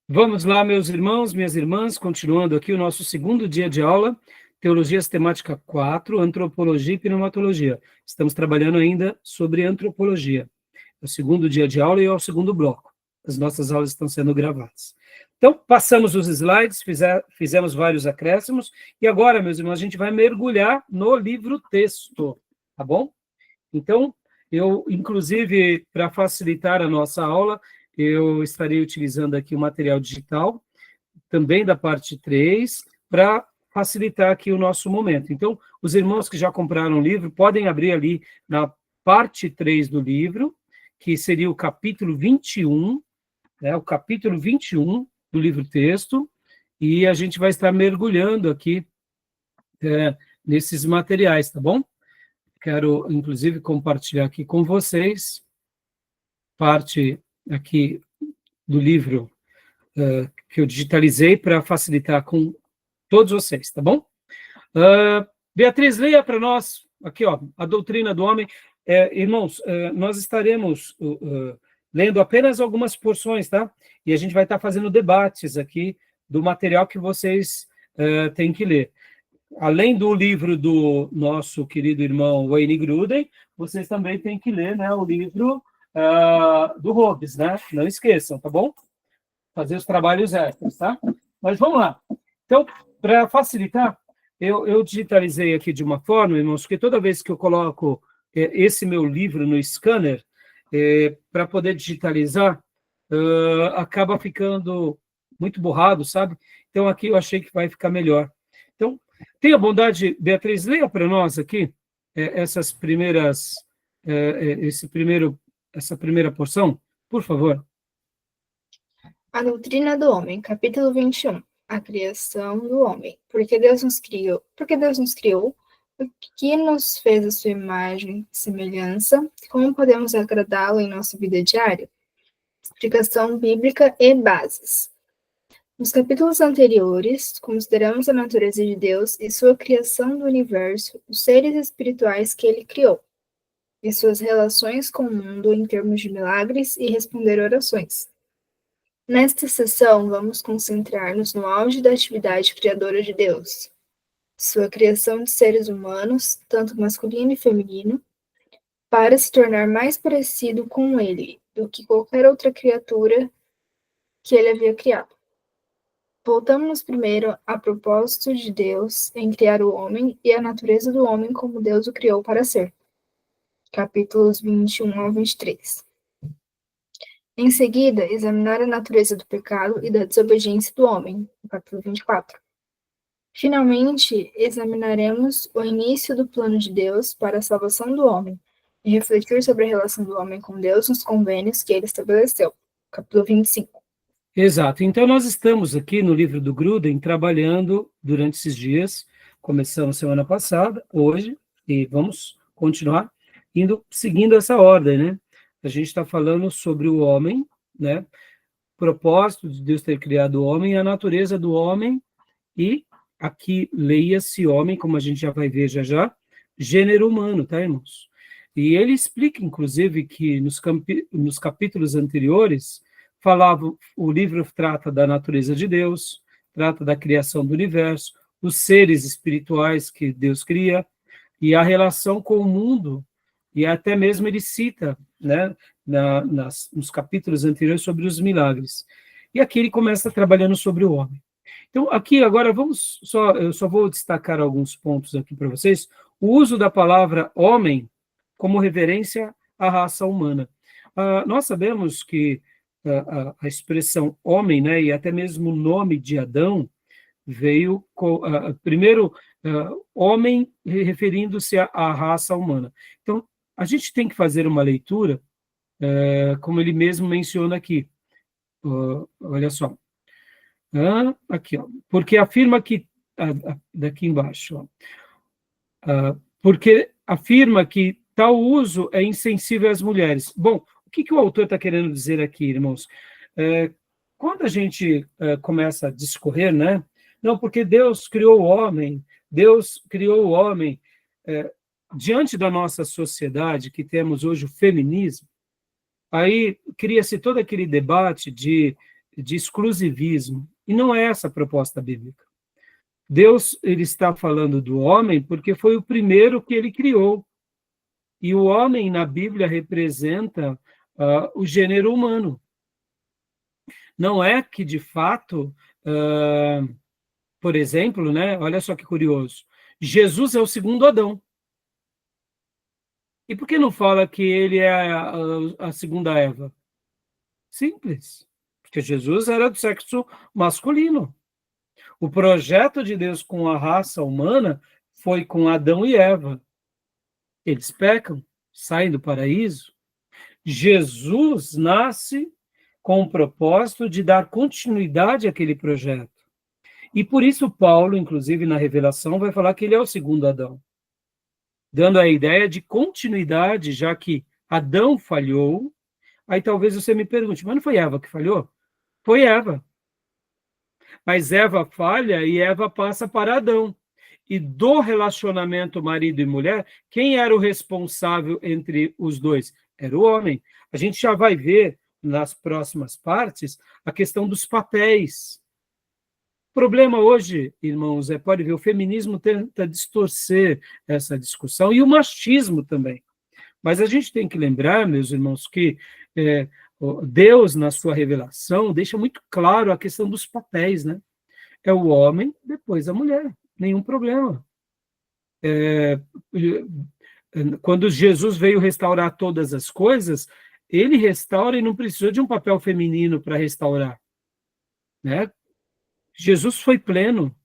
Vamos lá, meus irmãos, minhas irmãs, continuando aqui o nosso segundo dia de aula, Teologia Sistemática 4, Antropologia e Pneumatologia. Estamos trabalhando ainda sobre antropologia. É o segundo dia de aula e é o segundo bloco. As nossas aulas estão sendo gravadas. Então, passamos os slides, fizemos vários acréscimos, e agora, meus irmãos, a gente vai mergulhar no livro-texto, tá bom? Então, eu, inclusive, para facilitar a nossa aula, eu estarei utilizando aqui o material digital, também da parte 3, para facilitar aqui o nosso momento. Então, os irmãos que já compraram o livro, podem abrir ali na parte 3 do livro, que seria o capítulo 21, o capítulo 21 do livro-texto, e a gente vai estar mergulhando aqui nesses materiais, tá bom? Quero, inclusive, compartilhar aqui com vocês parte aqui do livro que eu digitalizei para facilitar com todos vocês, tá bom? Beatriz, leia para nós, aqui, ó, a doutrina do homem. Irmãos, nós estaremos lendo apenas algumas porções, tá? E a gente vai estar fazendo debates aqui do material que vocês têm que ler. Além do livro do nosso querido irmão Wayne Gruden, vocês também têm que ler, né, o livro do Hobbes, né? Não esqueçam, tá bom? Fazer os trabalhos extras, tá? Mas vamos lá. Então, para facilitar, eu digitalizei aqui de uma forma, irmãos, que toda vez que eu coloco esse meu livro no scanner, para poder digitalizar, acaba ficando muito borrado, sabe? Então, aqui eu achei que vai ficar melhor. Então, tenha bondade, Beatriz, leia para nós aqui essas primeiras, essa primeira porção, por favor. A doutrina do homem, capítulo 21. A criação do homem. Porque Deus nos criou, o que nos fez a sua imagem e semelhança, como podemos agradá-lo em nossa vida diária? Explicação bíblica e bases. Nos capítulos anteriores, consideramos a natureza de Deus e sua criação do universo, os seres espirituais que ele criou, e suas relações com o mundo em termos de milagres e responder orações. Nesta sessão, vamos concentrar-nos no auge da atividade criadora de Deus, sua criação de seres humanos, tanto masculino e feminino, para se tornar mais parecido com ele do que qualquer outra criatura que ele havia criado. Voltamos primeiro a propósito de Deus em criar o homem e a natureza do homem como Deus o criou para ser. Capítulos 21 ao 23. Em seguida, examinar a natureza do pecado e da desobediência do homem. Capítulo 24. Finalmente, examinaremos o início do plano de Deus para a salvação do homem e refletir sobre a relação do homem com Deus nos convênios que ele estabeleceu. Capítulo 25. Exato. Então, nós estamos aqui no livro do Gruden trabalhando durante esses dias. Começamos semana passada, hoje, e vamos continuar seguindo essa ordem, né? A gente está falando sobre o homem, né? O propósito de Deus ter criado o homem, a natureza do homem, e aqui leia-se homem, como a gente já vai ver já, gênero humano, tá, irmãos? E ele explica, inclusive, que nos capítulos anteriores, o livro trata da natureza de Deus, trata da criação do universo, os seres espirituais que Deus cria, e a relação com o mundo, e até mesmo ele cita, né, nos capítulos anteriores sobre os milagres. E aqui ele começa trabalhando sobre o homem. Então, aqui agora eu só vou destacar alguns pontos aqui para vocês. O uso da palavra homem como referência à raça humana. Nós sabemos que a expressão homem, né, e até mesmo o nome de Adão, veio primeiro homem referindo-se à raça humana. Então, a gente tem que fazer uma leitura, como ele mesmo menciona aqui. Olha só. Aqui, ó, porque afirma que, daqui embaixo, ó, porque afirma que tal uso é insensível às mulheres. Bom, o que o autor está querendo dizer aqui, irmãos? Quando a gente começa a discorrer, né? Não, porque Deus criou o homem, diante da nossa sociedade, que temos hoje o feminismo, aí cria-se todo aquele debate de de exclusivismo. E não é essa a proposta bíblica. Deus, ele está falando do homem porque foi o primeiro que ele criou. E o homem, na Bíblia, representa o gênero humano. Não é que, de fato, por exemplo, né, olha só que curioso, Jesus é o segundo Adão. E por que não fala que ele é a segunda Eva? Simples. Porque Jesus era do sexo masculino. O projeto de Deus com a raça humana foi com Adão e Eva. Eles pecam, saem do paraíso. Jesus nasce com o propósito de dar continuidade àquele projeto. E por isso Paulo, inclusive na Revelação, vai falar que ele é o segundo Adão, dando a ideia de continuidade, já que Adão falhou. Aí talvez você me pergunte, mas não foi Eva que falhou? Foi Eva. Mas Eva falha e Eva passa para Adão. E do relacionamento marido e mulher, quem era o responsável entre os dois? Era o homem. A gente já vai ver nas próximas partes a questão dos papéis. O problema hoje, irmãos, pode ver, o feminismo tenta distorcer essa discussão e o machismo também. Mas a gente tem que lembrar, meus irmãos, que Deus, na sua revelação, deixa muito claro a questão dos papéis, né? É o homem, depois a mulher. Nenhum problema. Quando Jesus veio restaurar todas as coisas, ele restaura e não precisou de um papel feminino para restaurar, né? Jesus foi pleno.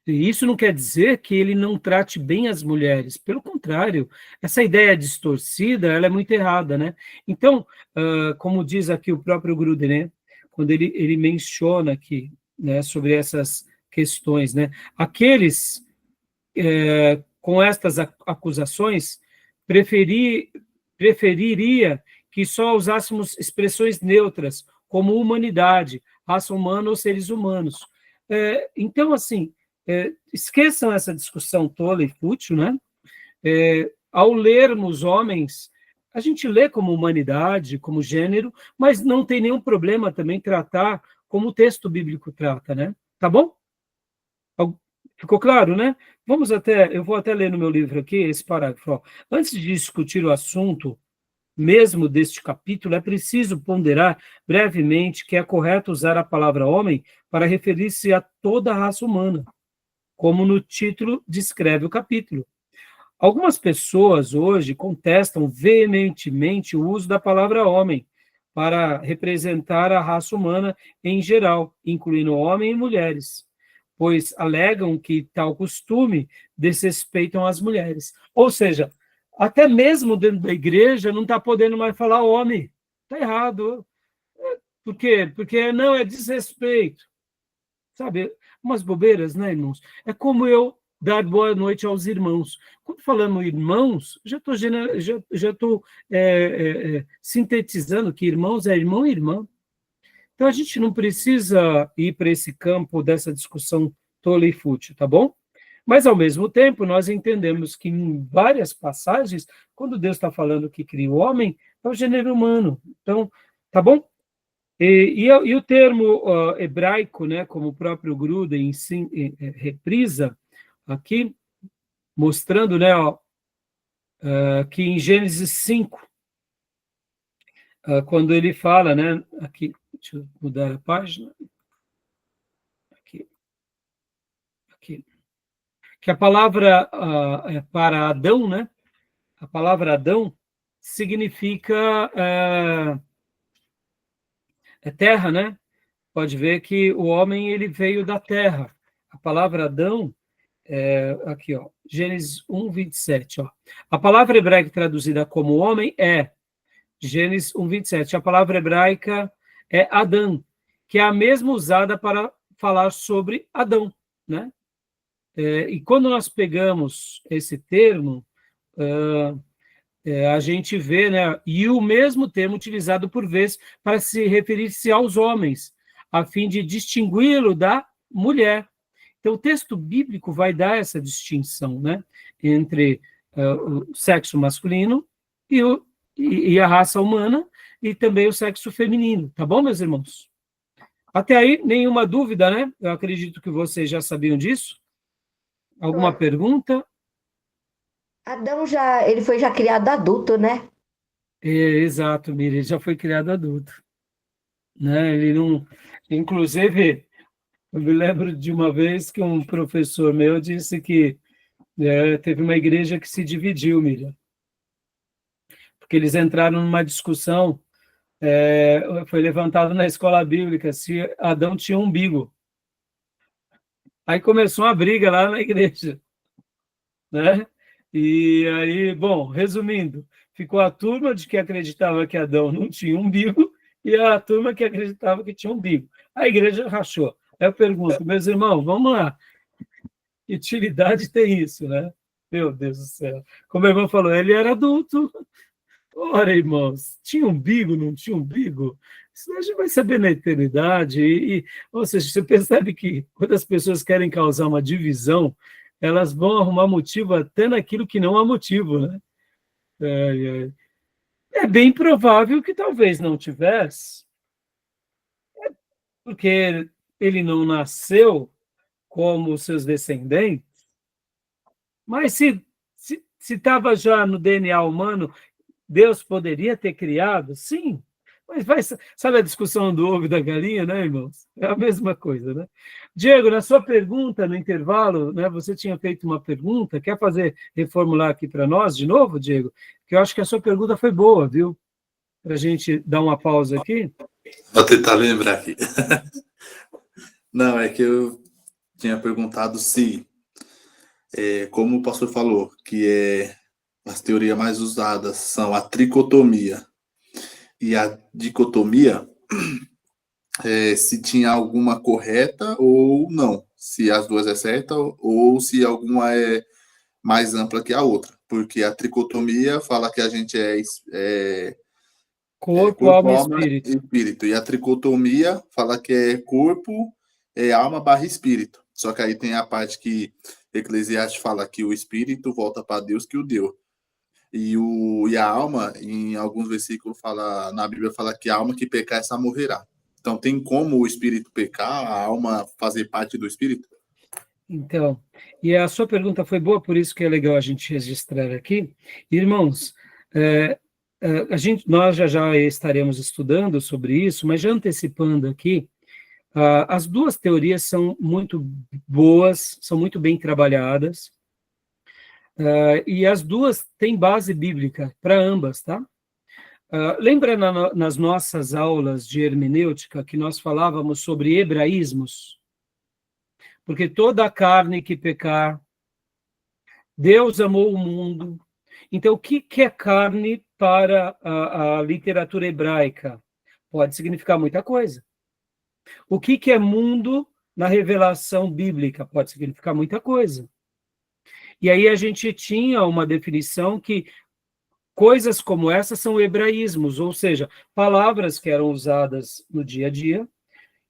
E isso não quer dizer que ele não trate bem as mulheres. Pelo contrário, essa ideia distorcida, ela é muito errada, né? Então, como diz aqui o próprio Gruden, né? Quando ele menciona aqui, né, sobre essas questões, né? Aqueles com estas acusações preferiria que só usássemos expressões neutras, como humanidade, raça humana ou seres humanos. Então, assim, esqueçam essa discussão tola e fútil, né? Ao lermos homens, a gente lê como humanidade, como gênero, mas não tem nenhum problema também tratar como o texto bíblico trata, né? Tá bom? Ficou claro, né? Eu vou até ler no meu livro aqui esse parágrafo. Ó. Antes de discutir o assunto mesmo deste capítulo, é preciso ponderar brevemente que é correto usar a palavra homem para referir-se a toda a raça humana, como no título descreve o capítulo. Algumas pessoas hoje contestam veementemente o uso da palavra homem para representar a raça humana em geral, incluindo homens e mulheres, pois alegam que tal costume desrespeitam as mulheres. Ou seja, até mesmo dentro da igreja não está podendo mais falar homem. Está errado. Por quê? Porque não é desrespeito. Sabe, umas bobeiras, né, irmãos? É como eu dar boa noite aos irmãos. Quando falamos irmãos, já estou sintetizando que irmãos é irmão e irmã. Então, a gente não precisa ir para esse campo dessa discussão tola e fútil, tá bom? Mas, ao mesmo tempo, nós entendemos que em várias passagens, quando Deus está falando que cria o homem, é o gênero humano. Então, tá bom? E o termo hebraico, né, como o próprio Gruden reprisa aqui, mostrando, né, que em Gênesis 5, quando ele fala, né, aqui, deixa eu mudar a página, aqui, que a palavra para Adão, né, a palavra Adão significa terra, né? Pode ver que o homem ele veio da terra. A palavra Adão, aqui, ó, Gênesis 1, 27. Ó. A palavra hebraica traduzida como homem é Gênesis 1, 27. A palavra hebraica é Adão, que é a mesma usada para falar sobre Adão, né? E quando nós pegamos esse termo, a gente vê, né, e o mesmo termo utilizado por vezes para se referir-se aos homens, a fim de distingui-lo da mulher. Então, o texto bíblico vai dar essa distinção, né, entre o sexo masculino e a raça humana, e também o sexo feminino. Tá bom, meus irmãos? Até aí, nenhuma dúvida, né? Eu acredito que vocês já sabiam disso. Alguma pergunta? Adão já, ele foi já criado adulto, né? Exato, Miriam, ele já foi criado adulto, né? Ele não... Inclusive, eu me lembro de uma vez que um professor meu disse que teve uma igreja que se dividiu, Miriam, porque eles entraram numa discussão, foi levantado na escola bíblica se Adão tinha umbigo. Aí começou uma briga lá na igreja, né? E aí, bom, resumindo, ficou a turma de que acreditava que Adão não tinha umbigo e a turma que acreditava que tinha umbigo. A igreja rachou. Aí eu pergunto, meus irmãos, vamos lá, que utilidade tem isso, né? Meu Deus do céu. Como o irmão falou, ele era adulto. Ora, irmãos, tinha umbigo, não tinha umbigo? Isso a gente vai saber na eternidade. Ou seja, você percebe que quando as pessoas querem causar uma divisão, elas vão arrumar motivo até naquilo que não há motivo, né? É bem provável que talvez não tivesse, porque ele não nasceu como os seus descendentes, mas se estava já no DNA humano, Deus poderia ter criado? Sim. Mas sabe a discussão do ovo e da galinha, né, irmãos? É a mesma coisa, né? Diego, na sua pergunta, no intervalo, né, você tinha feito uma pergunta, quer reformular aqui para nós de novo, Diego? Que eu acho que a sua pergunta foi boa, viu? Para a gente dar uma pausa aqui. Vou tentar lembrar aqui. Não, é que eu tinha perguntado se, como o pastor falou, que as teorias mais usadas são a tricotomia e a dicotomia, se tinha alguma correta ou não, se as duas é certa ou se alguma é mais ampla que a outra, porque a tricotomia fala que a gente Corpo, alma e espírito, e a tricotomia fala que é corpo, alma / espírito, só que aí tem a parte que Eclesiastes fala que o espírito volta para Deus que o deu. E a alma, em alguns versículos, na Bíblia, fala que a alma que pecar, essa morrerá. Então, tem como o espírito pecar, a alma fazer parte do espírito? Então, e a sua pergunta foi boa, por isso que é legal a gente registrar aqui. Irmãos, nós já estaremos estudando sobre isso, mas já antecipando aqui, as duas teorias são muito boas, são muito bem trabalhadas, e as duas têm base bíblica para ambas, tá? Lembra nas nossas aulas de hermenêutica que nós falávamos sobre hebraísmos? Porque toda a carne que pecar, Deus amou o mundo. Então, o que é carne para a literatura hebraica? Pode significar muita coisa. O que é mundo na revelação bíblica? Pode significar muita coisa. E aí a gente tinha uma definição que coisas como essa são hebraísmos, ou seja, palavras que eram usadas no dia a dia,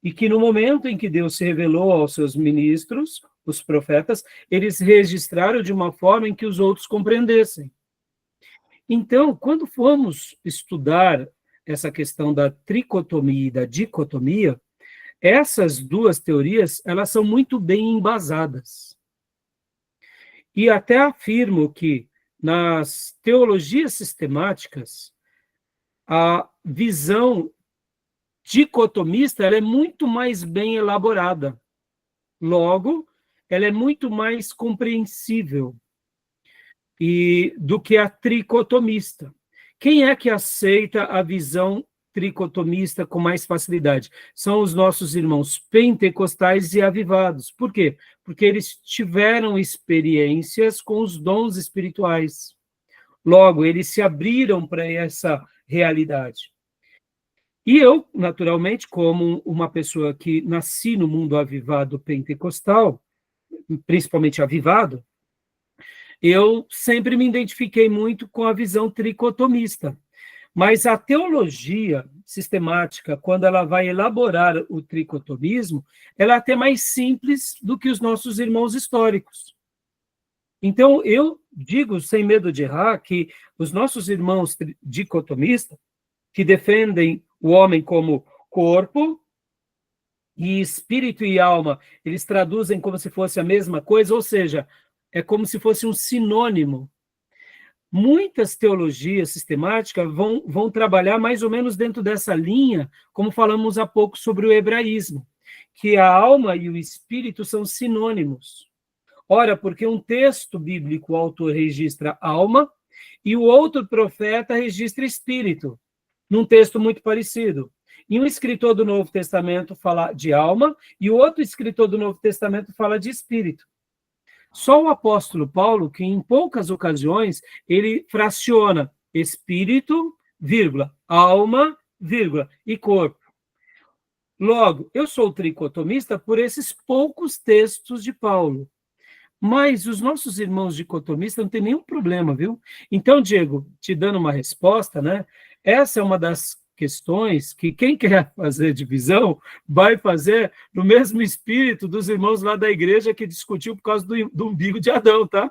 e que no momento em que Deus se revelou aos seus ministros, os profetas, eles registraram de uma forma em que os outros compreendessem. Então, quando formos estudar essa questão da tricotomia e da dicotomia, essas duas teorias, elas são muito bem embasadas. E até afirmo que, nas teologias sistemáticas, a visão dicotomista ela é muito mais bem elaborada. Logo, ela é muito mais compreensível do que a tricotomista. Quem é que aceita a visão tricotomista com mais facilidade? São os nossos irmãos pentecostais e avivados. Por quê? Porque eles tiveram experiências com os dons espirituais. Logo, eles se abriram para essa realidade. E eu, naturalmente, como uma pessoa que nasci no mundo avivado pentecostal, principalmente avivado, eu sempre me identifiquei muito com a visão tricotomista. Mas a teologia sistemática, quando ela vai elaborar o tricotomismo, ela é até mais simples do que os nossos irmãos históricos. Então, eu digo, sem medo de errar, que os nossos irmãos dicotomistas, que defendem o homem como corpo, E espírito e alma, eles traduzem como se fosse a mesma coisa, ou seja, é como se fosse um sinônimo. Muitas teologias sistemáticas vão trabalhar mais ou menos dentro dessa linha, como falamos há pouco sobre o hebraísmo, que a alma e o espírito são sinônimos. Ora, porque um texto bíblico, o autor registra alma, e o outro profeta registra espírito, num texto muito parecido. E um escritor do Novo Testamento fala de alma, e o outro escritor do Novo Testamento fala de espírito. Só o apóstolo Paulo, que em poucas ocasiões, ele fraciona espírito, vírgula, alma, vírgula, e corpo. Logo, eu sou tricotomista por esses poucos textos de Paulo. Mas os nossos irmãos dicotomistas não tem nenhum problema, viu? Então, Diego, te dando uma resposta, né? Essa é uma das questões que quem quer fazer divisão vai fazer no mesmo espírito dos irmãos lá da igreja que discutiu por causa do umbigo de Adão, tá?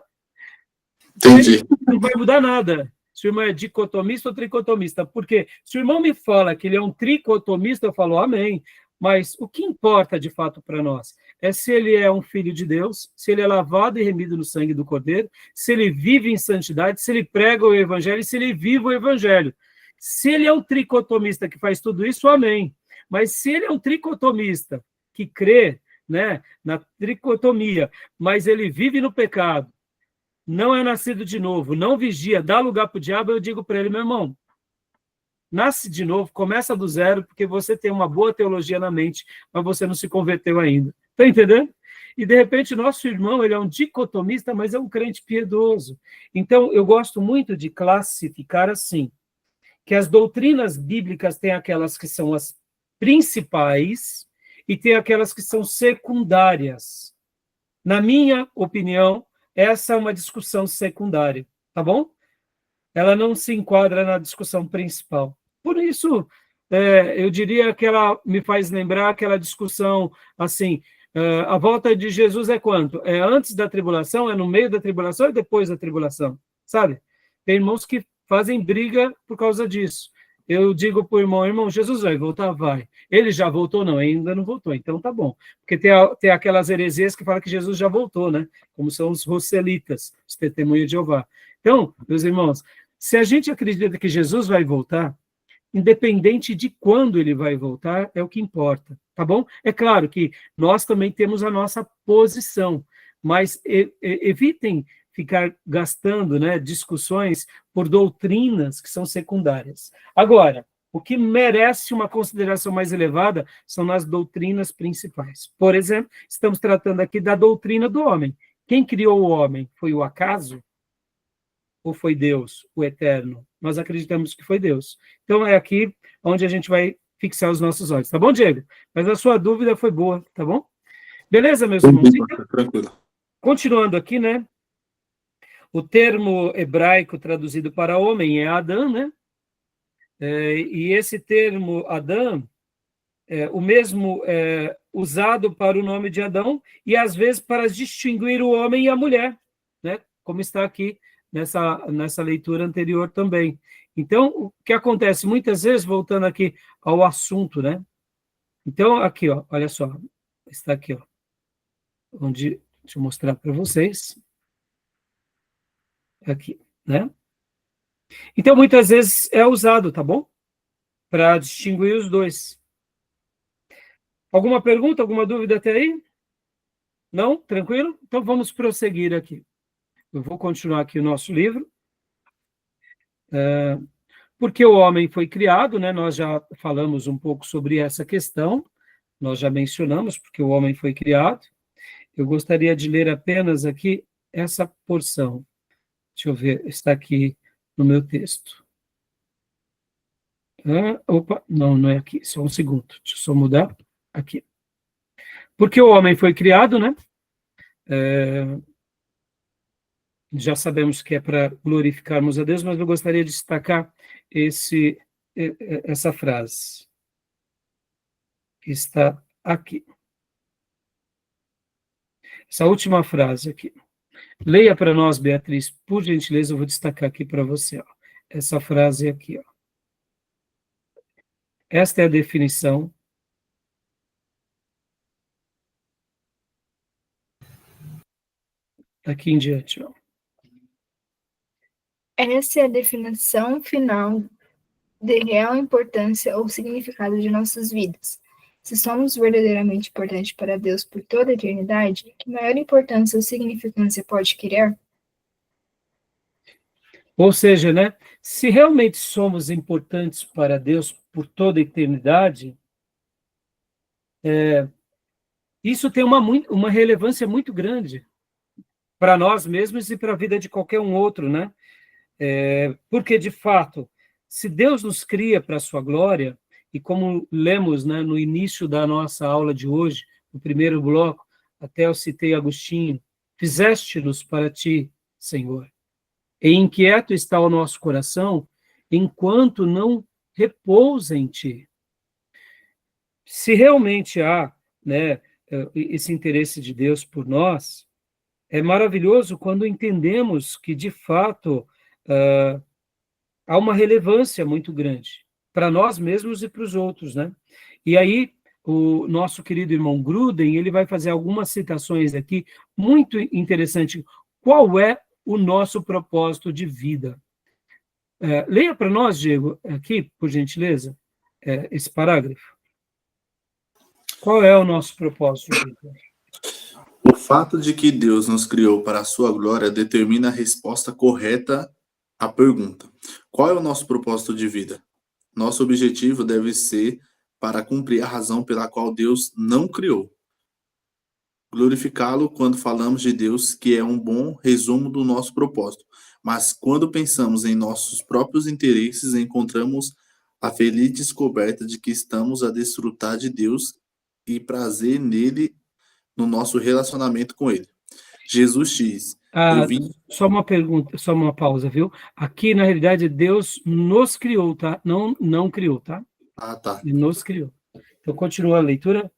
Entendi. Não vai mudar nada. Se o irmão é dicotomista ou tricotomista. Porque se o irmão me fala que ele é um tricotomista, eu falo amém. Mas o que importa de fato para nós é se ele é um filho de Deus, se ele é lavado e remido no sangue do Cordeiro, se ele vive em santidade, se ele prega o evangelho e se ele vive o evangelho. Se ele é um tricotomista que faz tudo isso, amém. Mas se ele é um tricotomista que crê, né, na tricotomia, mas ele vive no pecado, não é nascido de novo, não vigia, dá lugar para o diabo, eu digo para ele, meu irmão, nasce de novo, começa do zero, porque você tem uma boa teologia na mente, mas você não se converteu ainda. Está entendendo? E, de repente, nosso irmão, ele é um dicotomista, mas é um crente piedoso. Então, eu gosto muito de classificar assim, que as doutrinas bíblicas têm aquelas que são as principais e tem aquelas que são secundárias. Na minha opinião, essa é uma discussão secundária, tá bom? Ela não se enquadra na discussão principal. Por isso, eu diria que ela me faz lembrar aquela discussão, assim, a volta de Jesus é quanto? É antes da tribulação, é no meio da tribulação ou depois da tribulação? Sabe? Tem irmãos que fazem briga por causa disso. Eu digo para o irmão, Jesus vai voltar? Vai. Ele já voltou? Não, ainda não voltou. Então tá bom. Porque tem aquelas heresias que falam que Jesus já voltou, né? Como são os rosselitas, os testemunhos de Jeová. Então, meus irmãos, se a gente acredita que Jesus vai voltar, independente de quando ele vai voltar, é o que importa, tá bom? É claro que nós também temos a nossa posição, mas evitem ficar gastando, né, discussões por doutrinas que são secundárias. Agora, o que merece uma consideração mais elevada são as doutrinas principais. Por exemplo, estamos tratando aqui da doutrina do homem. Quem criou o homem? Foi o acaso? Ou foi Deus, o eterno? Nós acreditamos que foi Deus. Então, é aqui onde a gente vai fixar os nossos olhos. Tá bom, Diego? Mas a sua dúvida foi boa, tá bom? Beleza, meus irmãos? Então, Tranquilo. continuando aqui, né? O termo hebraico traduzido para homem é Adão, né? E esse termo Adão é o mesmo usado para o nome de Adão e, às vezes, para distinguir o homem e a mulher, né? Como está aqui nessa leitura anterior também. Então, o que acontece muitas vezes, voltando aqui ao assunto, né? Então, aqui, ó, olha só, está aqui, ó, deixa eu mostrar para vocês. Aqui, né? Então, muitas vezes é usado, tá bom? Para distinguir os dois. Alguma pergunta, alguma dúvida até aí? Não? Tranquilo? Então, vamos prosseguir aqui. Eu vou continuar aqui o nosso livro. Porque o homem foi criado, né? Nós já falamos um pouco sobre essa questão, nós já mencionamos porque o homem foi criado. Eu gostaria de ler apenas aqui essa porção. Deixa eu ver, está aqui no meu texto. Opa, não é aqui, só um segundo, deixa eu só mudar aqui. Porque o homem foi criado, né? Já sabemos que é para glorificarmos a Deus, mas eu gostaria de destacar essa frase. Que está aqui. Essa última frase aqui. Leia para nós, Beatriz, por gentileza, eu vou destacar aqui para você. Ó. Essa frase aqui. Ó. Esta é a definição daqui em diante. Ó. Essa é a definição final de real importância ou significado de nossas vidas. Se somos verdadeiramente importantes para Deus por toda a eternidade, que maior importância ou significância pode criar? Ou seja, né, se realmente somos importantes para Deus por toda a eternidade, isso tem uma relevância muito grande para nós mesmos e para a vida de qualquer um outro, né? Porque, de fato, se Deus nos cria para a sua glória, e como lemos, né, no início da nossa aula de hoje, no primeiro bloco, até eu citei Agostinho, fizeste-nos para ti, Senhor. E inquieto está o nosso coração, enquanto não repousa em ti. Se realmente há, né, esse interesse de Deus por nós, é maravilhoso quando entendemos que, de fato, há uma relevância muito grande para nós mesmos e para os outros, né? E aí, o nosso querido irmão Gruden, ele vai fazer algumas citações aqui, muito interessante. Qual é o nosso propósito de vida? Leia para nós, Diego, aqui, por gentileza, esse parágrafo. Qual é o nosso propósito de vida? O fato de que Deus nos criou para a sua glória determina a resposta correta à pergunta: qual é o nosso propósito de vida? Nosso objetivo deve ser para cumprir a razão pela qual Deus não criou. Glorificá-lo quando falamos de Deus, que é um bom resumo do nosso propósito. Mas quando pensamos em nossos próprios interesses, encontramos a feliz descoberta de que estamos a desfrutar de Deus e prazer nele no nosso relacionamento com ele. Jesus diz: eu vim... Só uma pergunta, só uma pausa, viu? Aqui, na realidade, Deus nos criou, tá? Não criou, tá? Ah, tá. Ele nos criou. Então, continua a leitura.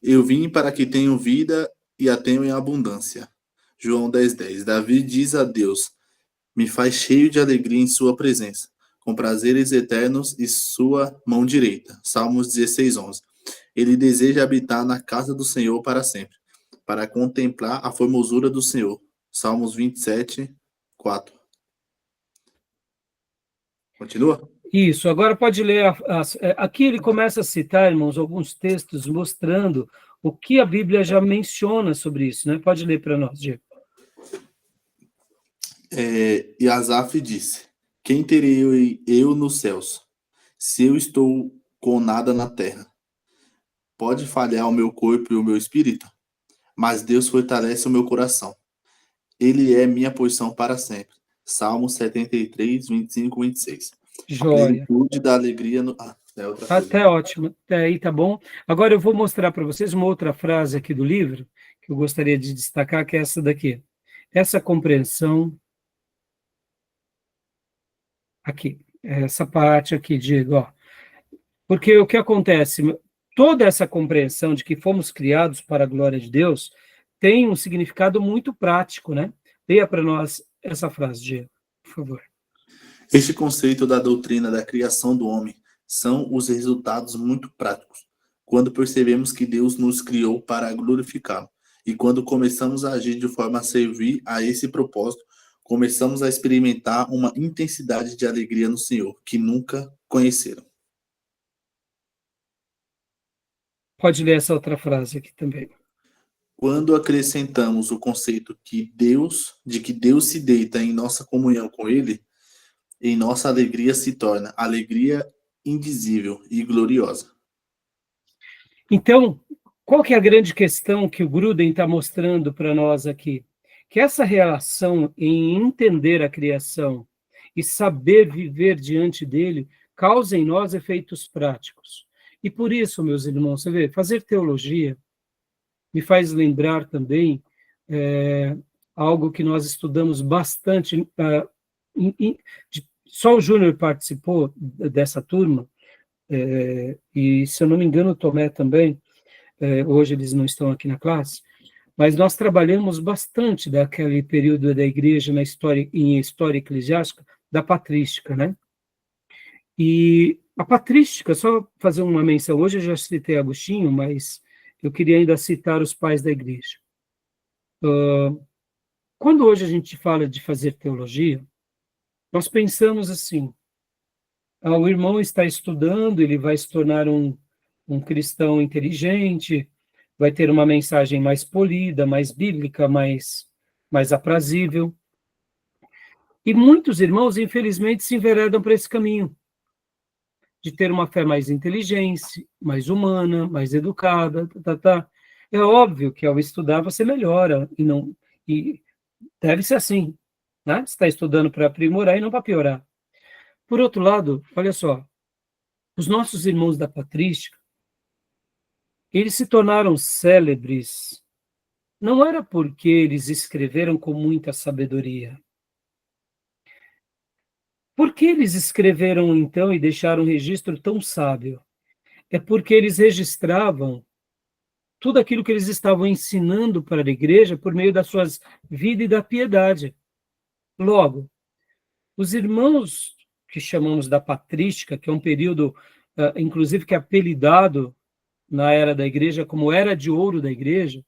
Eu vim para que tenham vida e a tenham em abundância. João 10:10. Davi diz a Deus: me faz cheio de alegria em sua presença, com prazeres eternos e sua mão direita. Salmos 16:11. Ele deseja habitar na casa do Senhor para sempre, para contemplar a formosura do Senhor. Salmos 27:4. Continua? Isso, agora pode ler. Aqui ele começa a citar, irmãos, alguns textos mostrando o que a Bíblia já menciona sobre isso, né? Pode ler para nós, Diego. E Asaf disse: quem terei eu nos céus, se eu estou com nada na terra? Pode falhar o meu corpo e o meu espírito, mas Deus fortalece o meu coração. Ele é minha porção para sempre. Salmos 73, 25, 26. Joia. Plenitude da alegria no... Até ótimo. Até aí tá bom. Agora eu vou mostrar para vocês uma outra frase aqui do livro, que eu gostaria de destacar, que é essa daqui. Essa compreensão... Aqui, essa parte aqui, Diego, ó. Porque o que acontece... Toda essa compreensão de que fomos criados para a glória de Deus tem um significado muito prático, né? Leia para nós essa frase, Diego, por favor. Este conceito da doutrina da criação do homem são os resultados muito práticos, quando percebemos que Deus nos criou para glorificá-lo, e quando começamos a agir de forma a servir a esse propósito, começamos a experimentar uma intensidade de alegria no Senhor, que nunca conheceram. Pode ler essa outra frase aqui também. Quando acrescentamos o conceito de que Deus se deita em nossa comunhão com Ele, em nossa alegria se torna alegria indizível e gloriosa. Então, qual que é a grande questão que o Gruden está mostrando para nós aqui? Que essa relação em entender a criação e saber viver diante dele causa em nós efeitos práticos. E por isso, meus irmãos, você vê, fazer teologia me faz lembrar também algo que nós estudamos bastante. Só o Júnior participou dessa turma, e, se eu não me engano, o Tomé também. Hoje eles não estão aqui na classe, mas nós trabalhamos bastante daquele período da igreja em história eclesiástica, da patrística, né? E a patrística, só fazer uma menção, hoje eu já citei Agostinho, mas eu queria ainda citar os pais da igreja. Quando hoje a gente fala de fazer teologia, nós pensamos assim, o irmão está estudando, ele vai se tornar um cristão inteligente, vai ter uma mensagem mais polida, mais bíblica, mais aprazível. E muitos irmãos, infelizmente, se enveredam para esse caminho, de ter uma fé mais inteligente, mais humana, mais educada. É óbvio que ao estudar você melhora, e deve ser assim, né? Você está estudando para aprimorar e não para piorar. Por outro lado, olha só, os nossos irmãos da patrística, eles se tornaram célebres, não era porque eles escreveram com muita sabedoria. Por que eles escreveram, então, e deixaram um registro tão sábio? É porque eles registravam tudo aquilo que eles estavam ensinando para a igreja por meio das suas vidas e da piedade. Logo, os irmãos que chamamos da patrística, que é um período, inclusive, que é apelidado na era da igreja como Era de Ouro da igreja,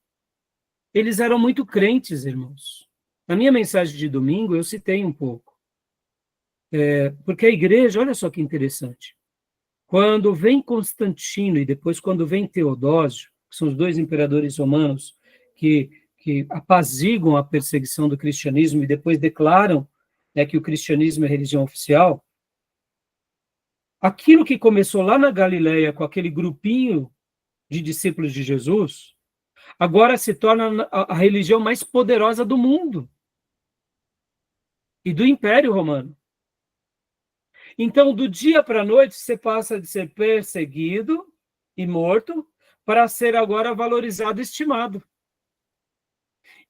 eles eram muito crentes, irmãos. Na minha mensagem de domingo, eu citei um pouco. Porque a igreja, olha só que interessante, quando vem Constantino e depois quando vem Teodósio, que são os dois imperadores romanos que apaziguam a perseguição do cristianismo e depois declaram, né, que o cristianismo é religião oficial, aquilo que começou lá na Galileia com aquele grupinho de discípulos de Jesus, agora se torna a religião mais poderosa do mundo e do Império Romano. Então, do dia para a noite, você passa de ser perseguido e morto para ser agora valorizado e estimado.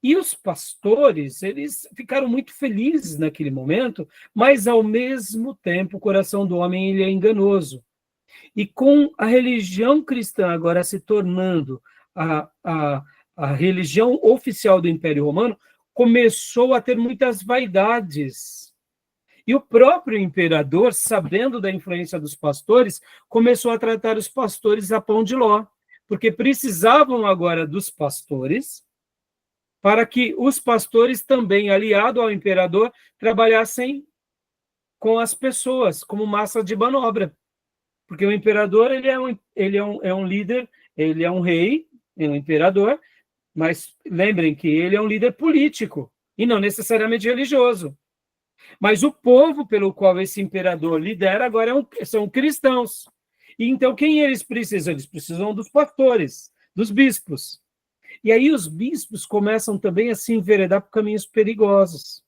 E os pastores, eles ficaram muito felizes naquele momento, mas, ao mesmo tempo, o coração do homem ele é enganoso. E com a religião cristã agora se tornando a religião oficial do Império Romano, começou a ter muitas vaidades. E o próprio imperador, sabendo da influência dos pastores, começou a tratar os pastores a pão de ló, porque precisavam agora dos pastores, para que os pastores também, aliados ao imperador, trabalhassem com as pessoas, como massa de manobra. Porque o imperador ele é um líder, ele é um rei, é um imperador, mas lembrem que ele é um líder político, e não necessariamente religioso. Mas o povo pelo qual esse imperador lidera agora são cristãos. E então, quem eles precisam? Eles precisam dos pastores, dos bispos. E aí os bispos começam também a se enveredar por caminhos perigosos.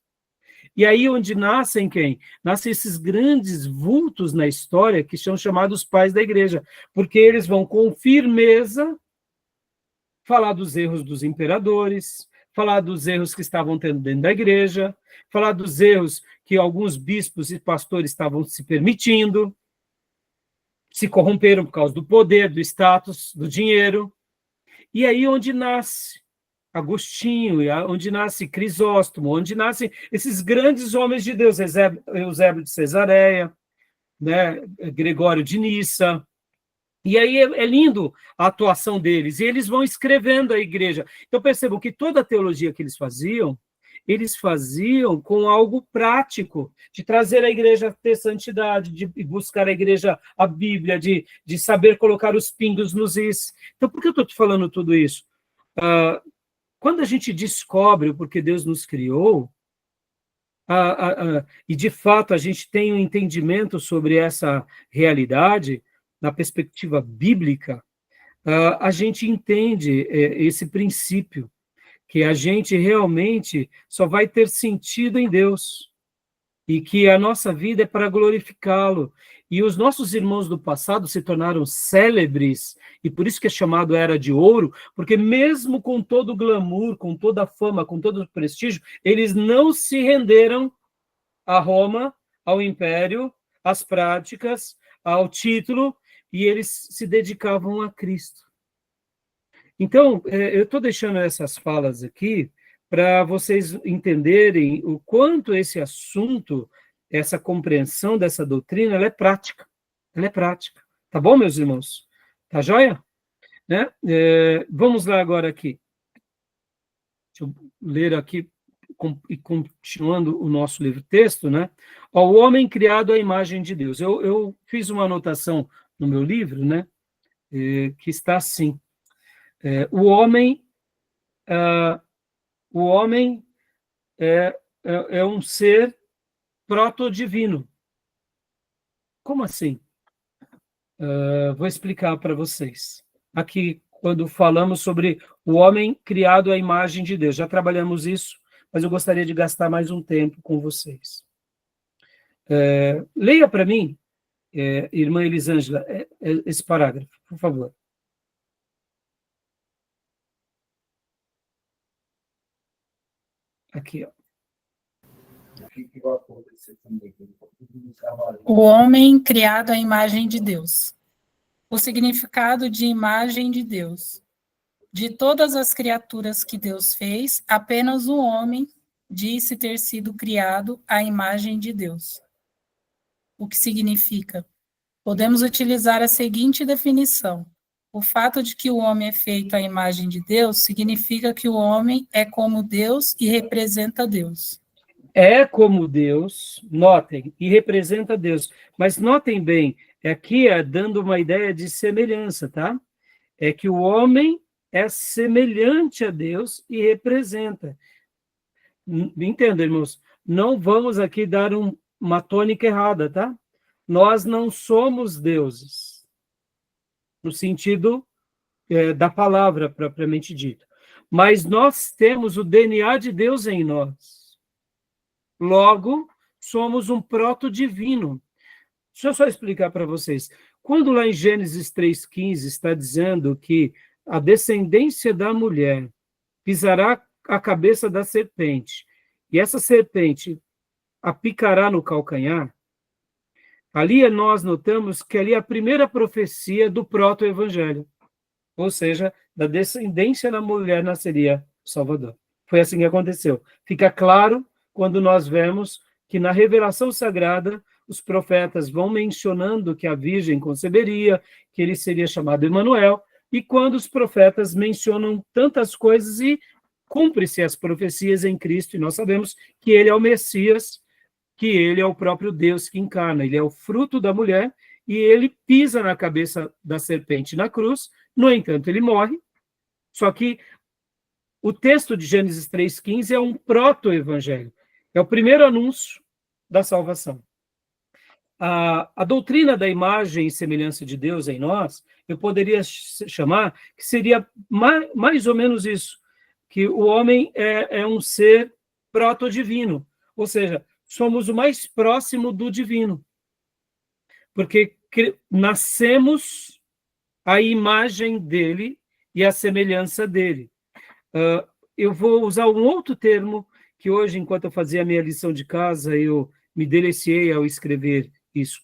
E aí onde nascem quem? Nascem esses grandes vultos na história que são chamados pais da igreja, porque eles vão com firmeza falar dos erros dos imperadores, falar dos erros que estavam tendo dentro da igreja, falar dos erros que alguns bispos e pastores estavam se permitindo, se corromperam por causa do poder, do status, do dinheiro. E aí onde nasce Agostinho, onde nasce Crisóstomo, onde nascem esses grandes homens de Deus, Eusébio de Cesareia, né, Gregório de Nissa. E aí é lindo a atuação deles, e eles vão escrevendo a igreja. Então percebam que toda a teologia que eles faziam com algo prático, de trazer a igreja a ter santidade, de buscar a igreja a Bíblia, de saber colocar os pingos nos is. Então por que eu estou te falando tudo isso? Quando a gente descobre o porquê Deus nos criou, e de fato a gente tem um entendimento sobre essa realidade, na perspectiva bíblica, a gente entende esse princípio, que a gente realmente só vai ter sentido em Deus, e que a nossa vida é para glorificá-lo. E os nossos irmãos do passado se tornaram célebres, e por isso que é chamado Era de Ouro, porque mesmo com todo o glamour, com toda a fama, com todo o prestígio, eles não se renderam a Roma, ao Império, às práticas, ao título, e eles se dedicavam a Cristo. Então, eu estou deixando essas falas aqui para vocês entenderem o quanto esse assunto, essa compreensão dessa doutrina, ela é prática. Ela é prática. Tá bom, meus irmãos? Tá joia? Né? Vamos lá agora aqui. Deixa eu ler aqui e continuando o nosso livro-texto, né? O homem criado à imagem de Deus. Eu fiz uma anotação no meu livro, né? Que está assim. O homem é um ser proto-divino. Como assim? Vou explicar para vocês. Aqui, quando falamos sobre o homem criado à imagem de Deus, já trabalhamos isso, mas eu gostaria de gastar mais um tempo com vocês. Leia para mim, irmã Elisângela, esse parágrafo, por favor. Aqui, ó. O homem criado à imagem de Deus. O significado de imagem de Deus. De todas as criaturas que Deus fez, apenas o homem disse ter sido criado à imagem de Deus. O que significa? Podemos utilizar a seguinte definição. O fato de que o homem é feito à imagem de Deus significa que o homem é como Deus e representa Deus. É como Deus, notem, e representa Deus. Mas notem bem, aqui dando uma ideia de semelhança, tá? É que o homem é semelhante a Deus e representa. Entenda, irmãos, não vamos aqui dar uma tônica errada, tá? Nós não somos deuses, no sentido da palavra propriamente dito. Mas nós temos o DNA de Deus em nós. Logo, somos um proto-divino. Deixa eu só explicar para vocês. Quando lá em Gênesis 3,15 está dizendo que a descendência da mulher pisará a cabeça da serpente, e essa serpente a picará no calcanhar, ali nós notamos que ali é a primeira profecia do proto-evangelho, ou seja, da descendência da mulher nasceria o Salvador. Foi assim que aconteceu. Fica claro quando nós vemos que na revelação sagrada os profetas vão mencionando que a virgem conceberia, que ele seria chamado Emanuel, e quando os profetas mencionam tantas coisas e cumpre-se as profecias em Cristo, e nós sabemos que ele é o Messias, que ele é o próprio Deus que encarna, ele é o fruto da mulher, e ele pisa na cabeça da serpente na cruz, no entanto, ele morre, só que o texto de Gênesis 3,15 é um proto-evangelho, é o primeiro anúncio da salvação. A doutrina da imagem e semelhança de Deus em nós, eu poderia chamar que seria mais ou menos isso, que o homem é um ser proto-divino, ou seja, somos o mais próximo do divino, porque nascemos à imagem dele e à semelhança dele. Eu vou usar um outro termo que hoje, enquanto eu fazia a minha lição de casa, eu me deliciei ao escrever isso.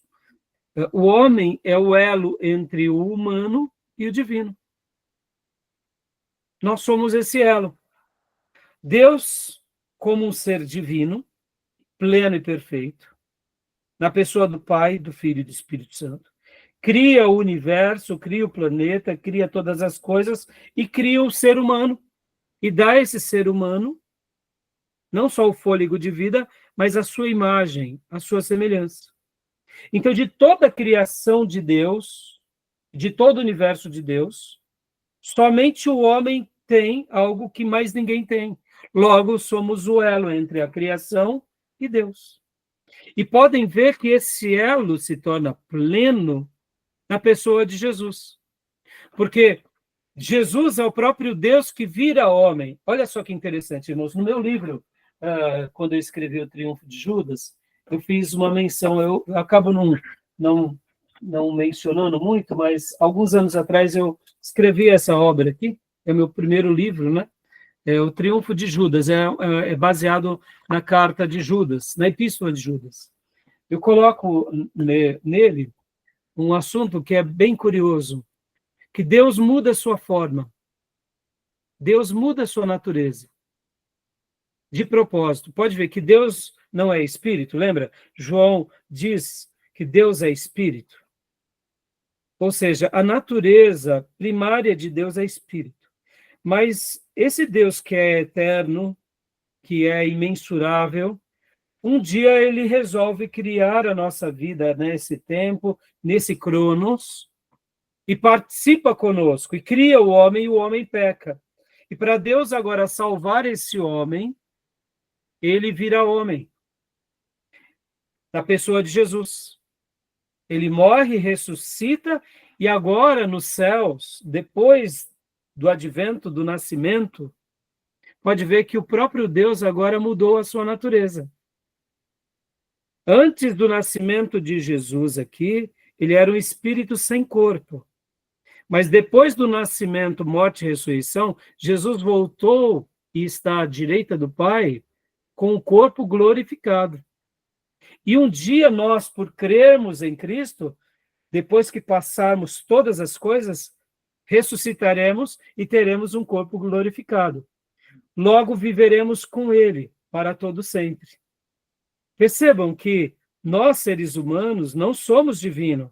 O homem é o elo entre o humano e o divino. Nós somos esse elo. Deus, como um ser divino, pleno e perfeito, na pessoa do Pai, do Filho e do Espírito Santo, cria o universo, cria o planeta, cria todas as coisas e cria o ser humano. E dá a esse ser humano não só o fôlego de vida, mas a sua imagem, a sua semelhança. Então, de toda a criação de Deus, de todo o universo de Deus, somente o homem tem algo que mais ninguém tem. Logo, somos o elo entre a criação e Deus. E podem ver que esse elo se torna pleno na pessoa de Jesus. Porque Jesus é o próprio Deus que vira homem. Olha só que interessante, irmãos. No meu livro, quando eu escrevi O Triunfo de Judas, eu fiz uma menção, eu acabo não mencionando muito, mas alguns anos atrás eu escrevi essa obra aqui, é o meu primeiro livro, né? É O Triunfo de Judas, é baseado na carta de Judas, na epístola de Judas. Eu coloco nele um assunto que é bem curioso, que Deus muda a sua forma, Deus muda a sua natureza, de propósito. Pode ver que Deus não é espírito, lembra? João diz que Deus é espírito. Ou seja, a natureza primária de Deus é espírito. Mas esse Deus que é eterno, que é imensurável, um dia ele resolve criar a nossa vida nesse tempo, nesse cronos, e participa conosco, e cria o homem peca. E para Deus agora salvar esse homem, ele vira homem, na pessoa de Jesus. Ele morre, ressuscita, e agora nos céus, depois do advento, do nascimento, pode ver que o próprio Deus agora mudou a sua natureza. Antes do nascimento de Jesus aqui, ele era um espírito sem corpo. Mas depois do nascimento, morte e ressurreição, Jesus voltou e está à direita do Pai com o corpo glorificado. E um dia nós, por crermos em Cristo, depois que passarmos todas as coisas, ressuscitaremos e teremos um corpo glorificado. Logo viveremos com Ele para todo sempre. Percebam que nós, seres humanos, não somos divinos,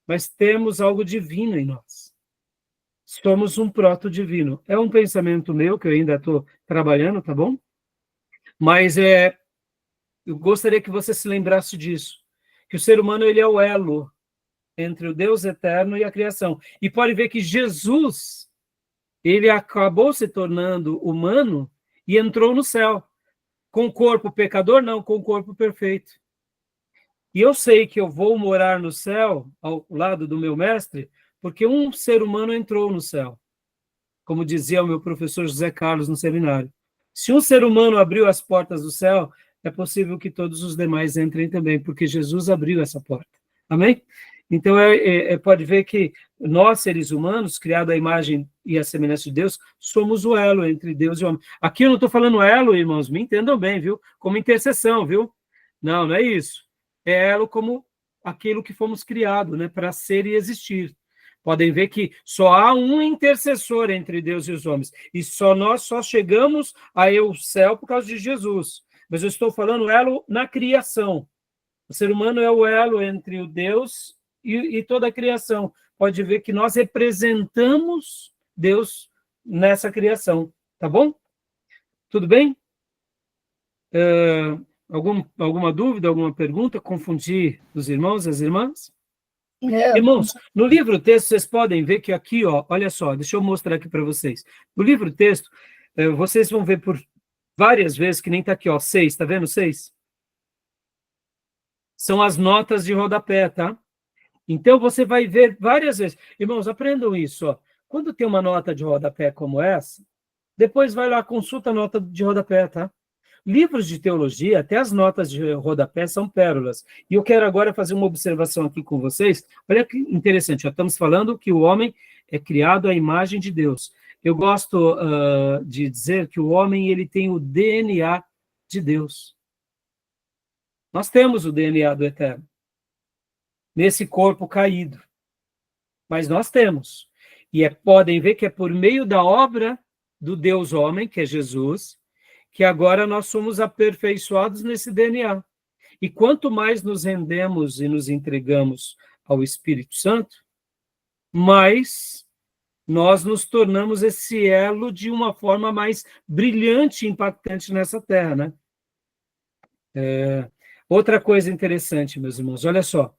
mas temos algo divino em nós. Somos um proto-divino. É um pensamento meu, que eu ainda estou trabalhando, tá bom? Mas eu gostaria que você se lembrasse disso, que o ser humano ele é o elo entre o Deus eterno e a criação. E pode ver que Jesus, ele acabou se tornando humano e entrou no céu. Com corpo pecador, não, com corpo perfeito. E eu sei que eu vou morar no céu, ao lado do meu mestre, porque um ser humano entrou no céu. Como dizia o meu professor José Carlos no seminário. Se um ser humano abriu as portas do céu, é possível que todos os demais entrem também, porque Jesus abriu essa porta. Amém? Então, pode ver que nós, seres humanos, criados à imagem e à semelhança de Deus, somos o elo entre Deus e o homem. Aqui eu não estou falando elo, irmãos, me entendam bem, viu? Como intercessão, viu? Não é isso. É elo como aquilo que fomos criados, né, para ser e existir. Podem ver que só há um intercessor entre Deus e os homens. E nós só chegamos ao céu por causa de Jesus. Mas eu estou falando elo na criação. O ser humano é o elo entre o Deus e toda a criação. Pode ver que nós representamos Deus nessa criação. Tá bom? Tudo bem? Alguma dúvida, alguma pergunta? Confundir os irmãos, as irmãs? Não. Irmãos, no livro texto, vocês podem ver que aqui, olha só, deixa eu mostrar aqui para vocês. No livro texto, vocês vão ver por várias vezes, que nem está aqui, 6, tá vendo 6? São as notas de rodapé, tá? Então, você vai ver várias vezes. Irmãos, aprendam isso, ó. Quando tem uma nota de rodapé como essa, depois vai lá, consulta a nota de rodapé, tá? Livros de teologia, até as notas de rodapé são pérolas. E eu quero agora fazer uma observação aqui com vocês. Olha que interessante, já estamos falando que o homem é criado à imagem de Deus. Eu gosto de dizer que o homem ele tem o DNA de Deus. Nós temos o DNA do Eterno, nesse corpo caído. Mas nós temos. E podem ver que é por meio da obra do Deus homem, que é Jesus, que agora nós somos aperfeiçoados nesse DNA. E quanto mais nos rendemos e nos entregamos ao Espírito Santo, mais nós nos tornamos esse elo de uma forma mais brilhante e impactante nessa terra, né? Outra coisa interessante, meus irmãos, olha só.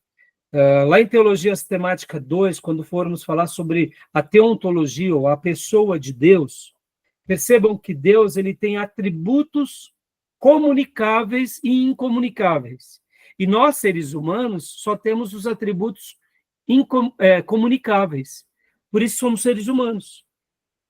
Lá em Teologia Sistemática 2, quando formos falar sobre a teontologia, ou a pessoa de Deus, percebam que Deus ele tem atributos comunicáveis e incomunicáveis. E nós, seres humanos, só temos os atributos comunicáveis. Por isso somos seres humanos.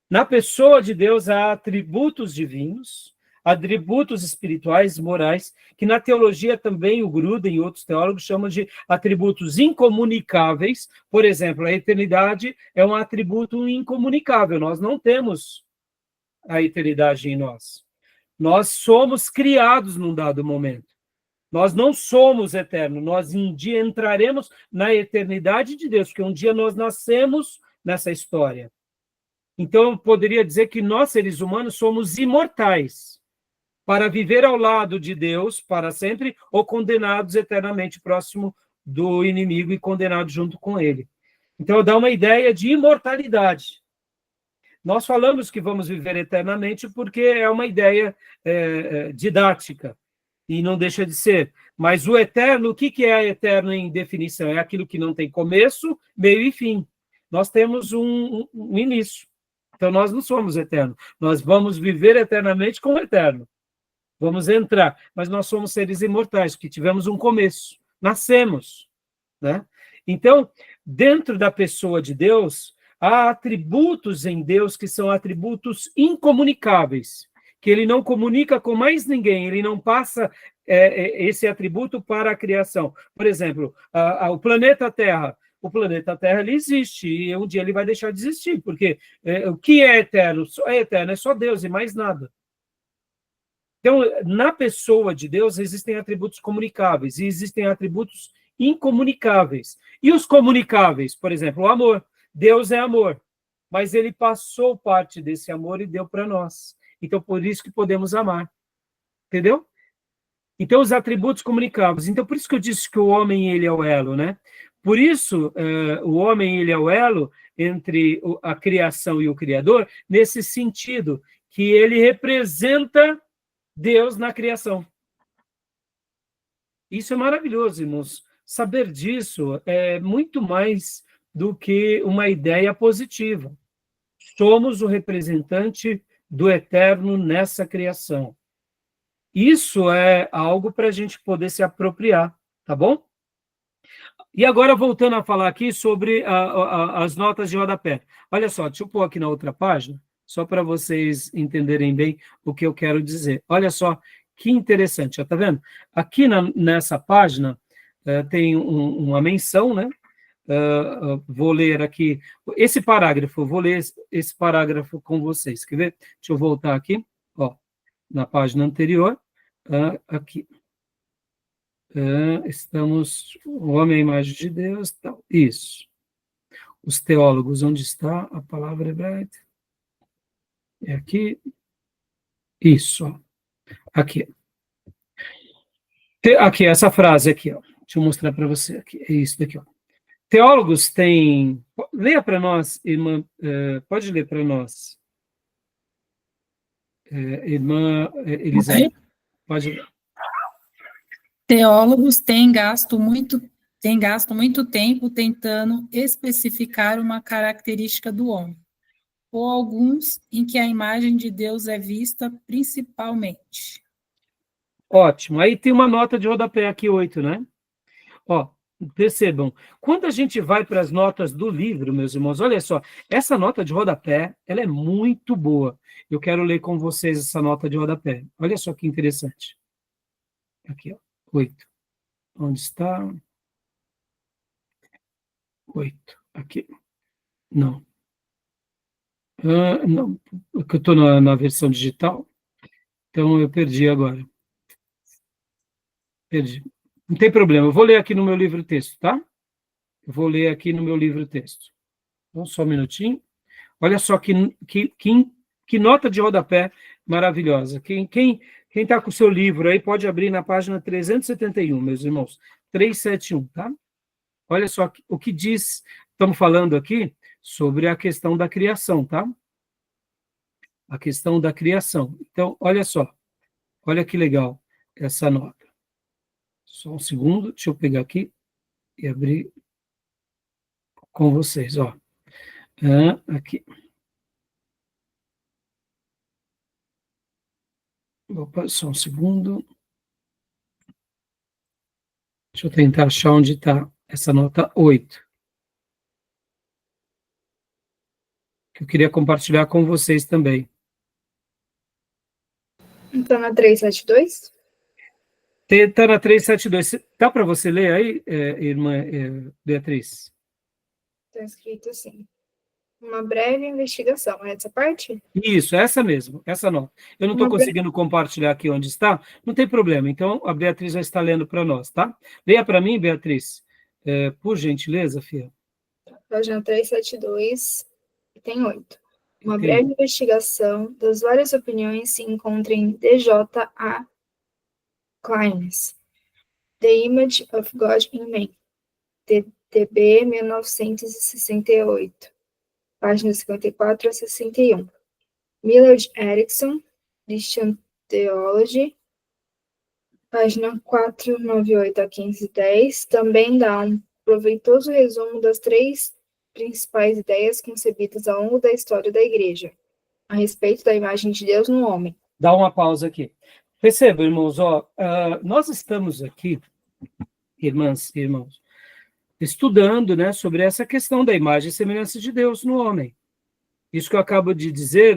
Na pessoa de Deus há atributos divinos, atributos espirituais, morais, que na teologia também o Gruden e outros teólogos chamam de atributos incomunicáveis. Por exemplo, a eternidade é um atributo incomunicável. Nós não temos a eternidade em nós. Nós somos criados num dado momento. Nós não somos eternos. Nós um dia entraremos na eternidade de Deus, porque um dia nós nascemos nessa história. Então, eu poderia dizer que nós, seres humanos, somos imortais para viver ao lado de Deus para sempre ou condenados eternamente próximo do inimigo e condenados junto com ele. Então, dá uma ideia de imortalidade. Nós falamos que vamos viver eternamente porque é uma ideia didática, e não deixa de ser. Mas o eterno, o que é eterno em definição? É aquilo que não tem começo, meio e fim. Nós temos um início. Então, nós não somos eternos. Nós vamos viver eternamente com o eterno. Vamos entrar. Mas nós somos seres imortais, que tivemos um começo. Nascemos, né? Então, dentro da pessoa de Deus, há atributos em Deus que são atributos incomunicáveis, que ele não comunica com mais ninguém, ele não passa esse atributo para a criação. Por exemplo, o planeta Terra. O planeta Terra ele existe, e um dia ele vai deixar de existir, porque o que é eterno? É só Deus e mais nada. Então, na pessoa de Deus existem atributos comunicáveis e existem atributos incomunicáveis. E os comunicáveis, por exemplo, o amor. Deus é amor, mas ele passou parte desse amor e deu para nós. Então, por isso que podemos amar. Entendeu? Então, os atributos comunicáveis. Então, por isso que eu disse que o homem, ele é o elo, né? Por isso, o homem, ele é o elo entre a criação e o Criador, nesse sentido, que ele representa Deus na criação. Isso é maravilhoso, irmãos. Saber disso é muito mais do que uma ideia positiva. Somos o representante do eterno nessa criação. Isso é algo para a gente poder se apropriar, tá bom? E agora, voltando a falar aqui sobre as notas de rodapé. Olha só, deixa eu pôr aqui na outra página, só para vocês entenderem bem o que eu quero dizer. Olha só, que interessante, tá vendo? Aqui nessa página tem uma menção, né? Vou ler aqui esse parágrafo, vou ler esse parágrafo com vocês. Quer ver? Deixa eu voltar aqui, ó, na página anterior, aqui. Estamos, o homem é a imagem de Deus, tal. Isso. Os teólogos, onde está a palavra hebraica? É aqui. Isso, ó. Aqui. Aqui, essa frase aqui, ó. Deixa eu mostrar para você aqui. É isso daqui, ó. Teólogos têm... Leia para nós, irmã... pode ler para nós. Irmã Elisete. Pode ler. Teólogos têm gasto muito tempo tentando especificar uma característica do homem, ou alguns em que a imagem de Deus é vista principalmente. Ótimo. Aí tem uma nota de rodapé aqui, 8, né? Ó, percebam, quando a gente vai para as notas do livro, meus irmãos, olha só, essa nota de rodapé, ela é muito boa. Eu quero ler com vocês essa nota de rodapé. Olha só que interessante. Aqui, ó, 8. Onde está? 8. Aqui. Não. Não, porque eu estou na versão digital, então eu perdi agora. Perdi. Não tem problema, eu vou ler aqui no meu livro-texto, tá? Eu vou ler aqui no meu livro-texto. Então, só um minutinho. Olha só que nota de rodapé maravilhosa. Quem está com o seu livro aí pode abrir na página 371, meus irmãos. 371, tá? Olha só o que diz, estamos falando aqui sobre a questão da criação, tá? A questão da criação. Então, olha só. Olha que legal essa nota. Só um segundo, deixa eu pegar aqui e abrir com vocês, ó. Aqui. Opa, só um segundo. Deixa eu tentar achar onde está essa nota 8. Que eu queria compartilhar com vocês também. Então, na 372? Está na 372. Dá para você ler aí, irmã Beatriz? Está escrito assim. Uma breve investigação. É essa parte? Isso, essa mesmo, essa nota. Eu não estou conseguindo compartilhar aqui onde está, não tem problema. Então, a Beatriz já está lendo para nós, tá? Leia para mim, Beatriz, por gentileza, filha. Página 372, tem 8. Uma breve investigação das várias opiniões se encontra em D.J.A. Kleins, The Image of God in Man, TB 1968. páginas 54 a 61. Millard Erickson, Christian Theology, página 498 a 510, também dá um proveitoso resumo das 3 principais ideias concebidas ao longo da história da Igreja, a respeito da imagem de Deus no homem. Dá uma pausa aqui. Perceba, irmãos, nós estamos aqui, irmãs e irmãos, estudando, né, sobre essa questão da imagem e semelhança de Deus no homem. Isso que eu acabo de dizer,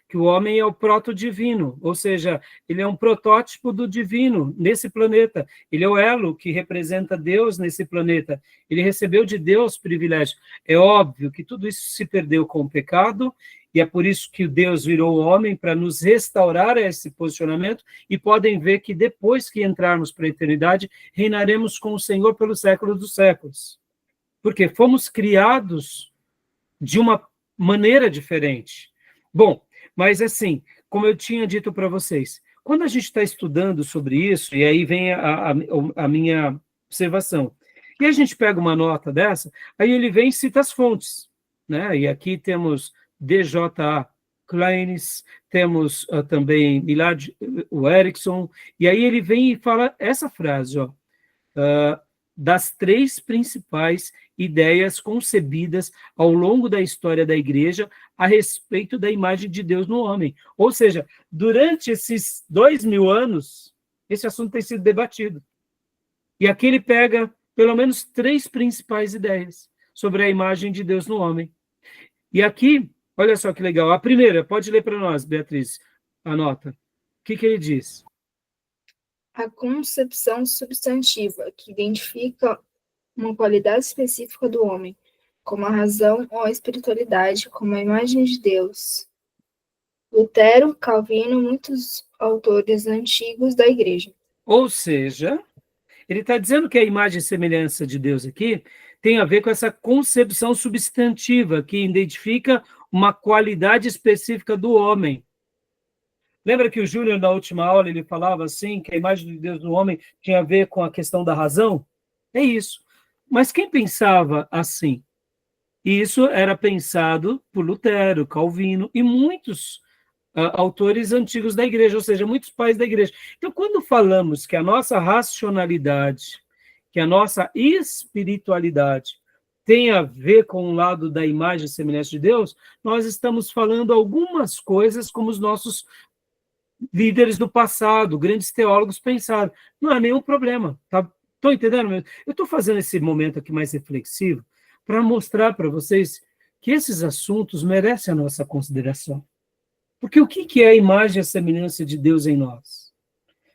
que o homem é o proto-divino, ou seja, ele é um protótipo do divino nesse planeta. Ele é o elo que representa Deus nesse planeta. Ele recebeu de Deus privilégio. É óbvio que tudo isso se perdeu com o pecado, e é por isso que Deus virou homem, para nos restaurar a esse posicionamento, e podem ver que depois que entrarmos para a eternidade, reinaremos com o Senhor pelos séculos dos séculos. Porque fomos criados de uma maneira diferente. Bom, mas assim, como eu tinha dito para vocês, quando a gente está estudando sobre isso, e aí vem a minha observação, e a gente pega uma nota dessa, aí ele vem e cita as fontes, né? E aqui temos D.J. Kleines, temos também Millard Erickson, e aí ele vem e fala essa frase, das 3 principais ideias concebidas ao longo da história da Igreja a respeito da imagem de Deus no homem. Ou seja, durante esses 2000 anos, esse assunto tem sido debatido. E aqui ele pega pelo menos 3 principais ideias sobre a imagem de Deus no homem. E aqui, olha só que legal, a primeira, pode ler para nós, Beatriz, anota. O que ele diz? A concepção substantiva, que identifica uma qualidade específica do homem, como a razão ou a espiritualidade, como a imagem de Deus. Lutero, Calvino, muitos autores antigos da Igreja. Ou seja, ele está dizendo que a imagem e semelhança de Deus aqui tem a ver com essa concepção substantiva, que identifica uma qualidade específica do homem. Lembra que o Júnior, na última aula, ele falava assim, que a imagem de Deus no homem tinha a ver com a questão da razão? É isso. Mas quem pensava assim? Isso era pensado por Lutero, Calvino e muitos autores antigos da igreja, ou seja, muitos pais da igreja. Então, quando falamos que a nossa racionalidade, que a nossa espiritualidade tem a ver com o lado da imagem e semelhança de Deus, nós estamos falando algumas coisas como os nossos líderes do passado, grandes teólogos pensaram. Não há nenhum problema, tá? Estão entendendo? Eu estou fazendo esse momento aqui mais reflexivo para mostrar para vocês que esses assuntos merecem a nossa consideração. Porque o que é a imagem e a semelhança de Deus em nós?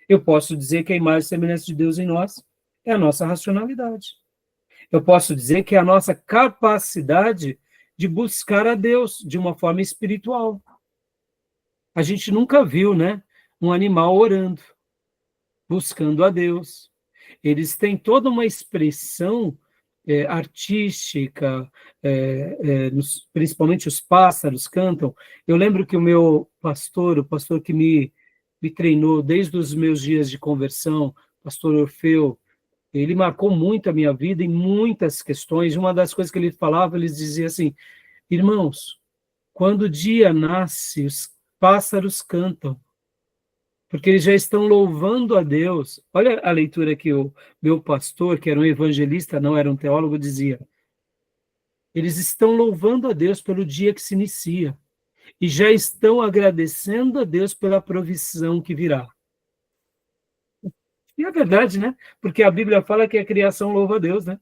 Eu posso dizer que a imagem e a semelhança de Deus em nós é a nossa racionalidade. Eu posso dizer que é a nossa capacidade de buscar a Deus de uma forma espiritual. A gente nunca viu, né, um animal orando, buscando a Deus. Eles têm toda uma expressão artística, principalmente os pássaros cantam. Eu lembro que o meu pastor, o pastor que me treinou desde os meus dias de conversão, pastor Orfeu, ele marcou muito a minha vida em muitas questões. Uma das coisas que ele falava, ele dizia assim, irmãos, quando o dia nasce, os pássaros cantam, porque eles já estão louvando a Deus. Olha a leitura que o meu pastor, que era um evangelista, não era um teólogo, dizia. Eles estão louvando a Deus pelo dia que se inicia e já estão agradecendo a Deus pela provisão que virá. E é verdade, né? Porque a Bíblia fala que a criação louva a Deus, né?